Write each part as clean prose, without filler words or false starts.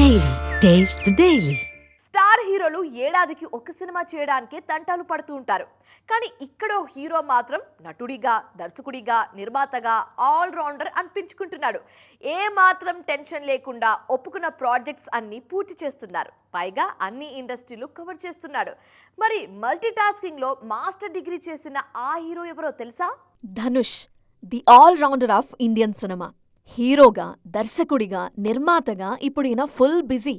Daily. Taste the Daily. Star హీరోలు ఏడాదికి ఒక సినిమా చేయడానికే తంటాలు పడుతూ ఉంటారు. కానీ ఇక్కడ హీరో మాత్రం నటుడిగా, దర్శకుడిగా, నిర్మాతగా ఆల్ రౌండర్ అనిపించుకుంటున్నాడు. ఏ మాత్రం టెన్షన్ లేకుండా ఒప్పుకున్న ప్రాజెక్ట్స్ అన్ని పూర్తి చేస్తున్నారు. పైగా అన్ని ఇండస్ట్రీలు కవర్ చేస్తున్నాడు. మరి మల్టీ టాస్కింగ్ లో మాస్టర్ డిగ్రీ చేసిన ఆ హీరో ఎవరో తెలుసా? Dhanush, the all rounder of Indian cinema. హీరోగా, దర్శకుడిగా, నిర్మాతగా ఇప్పుడు ఈయన ఫుల్ బిజీ.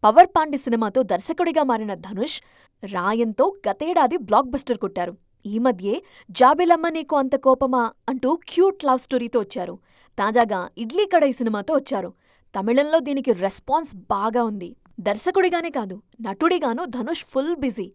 పవర్ పాండి సినిమాతో దర్శకుడిగా మారిన ధనుష్ రాయంతో గతేడాది బ్లాక్ బస్టర్ కొట్టారు. ఈ మధ్యే జాబిలమ్మ నీకు అంత కోపమా అంటూ క్యూట్ లవ్ స్టోరీతో వచ్చారు. తాజాగా ఇడ్లీ కడాయి సినిమాతో వచ్చారు. తమిళంలో దీనికి రెస్పాన్స్ బాగా ఉంది. దర్శకుడిగానే కాదు, నటుడిగానూ ధనుష్ ఫుల్ బిజీ.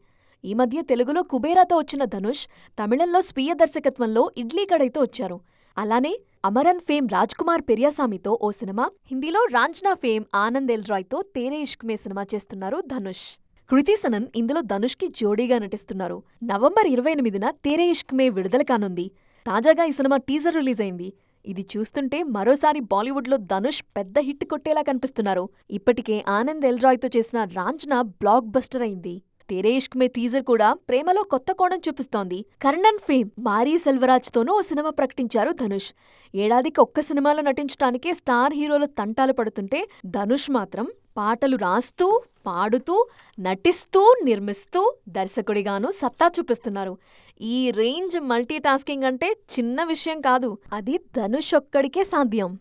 ఈ మధ్య తెలుగులో కుబేరాతో వచ్చిన ధనుష్ తమిళంలో స్వీయ దర్శకత్వంలో ఇడ్లీ కడాయితో వచ్చారు. అలానే అమరన్ ఫేమ్ రాజ్ కుమార్ పెరియాసామితో ఓ సినిమా, హిందీలో రాంజ్నా ఫేమ్ ఆనంద్ ఎల్ రాయ్తో తేరే ఇష్క్ మే సినిమా చేస్తున్నారు ధనుష్. కృతి సనన్ ఇందులో ధనుష్కి జోడీగా నటిస్తున్నారు. నవంబర్ 28న తేరే ఇష్క్ మే విడుదల కానుంది. తాజాగా ఈ సినిమా టీజర్ రిలీజ్ అయింది. ఇది చూస్తుంటే మరోసారి బాలీవుడ్లో ధనుష్ పెద్ద హిట్ కొట్టేలా కనిపిస్తున్నారు. ఇప్పటికే ఆనంద్ ఎల్ రాయ్తో చేసిన రాంజ్నా బ్లాక్ బస్టర్ అయింది. తేరే ఇష్క్ మే టీజర్ కూడా ప్రేమలో కొత్త కోణం చూపిస్తోంది. కర్ణన్ ఫేమ్ మారీ సెల్వరాజ్తోనూ ఓ సినిమా ప్రకటించారు ధనుష్. ఏడాదికి ఒక్క సినిమాలో నటించడానికే స్టార్ హీరోలు తంటాలు పడుతుంటే ధనుష్ మాత్రం పాటలు రాస్తూ, పాడుతూ, నటిస్తూ, నిర్మిస్తూ, దర్శకుడిగానూ సత్తా చూపిస్తున్నారు. ఈ రేంజ్ మల్టీ టాస్కింగ్ అంటే చిన్న విషయం కాదు. అది ధనుష్ ఒక్కడికే సాధ్యం.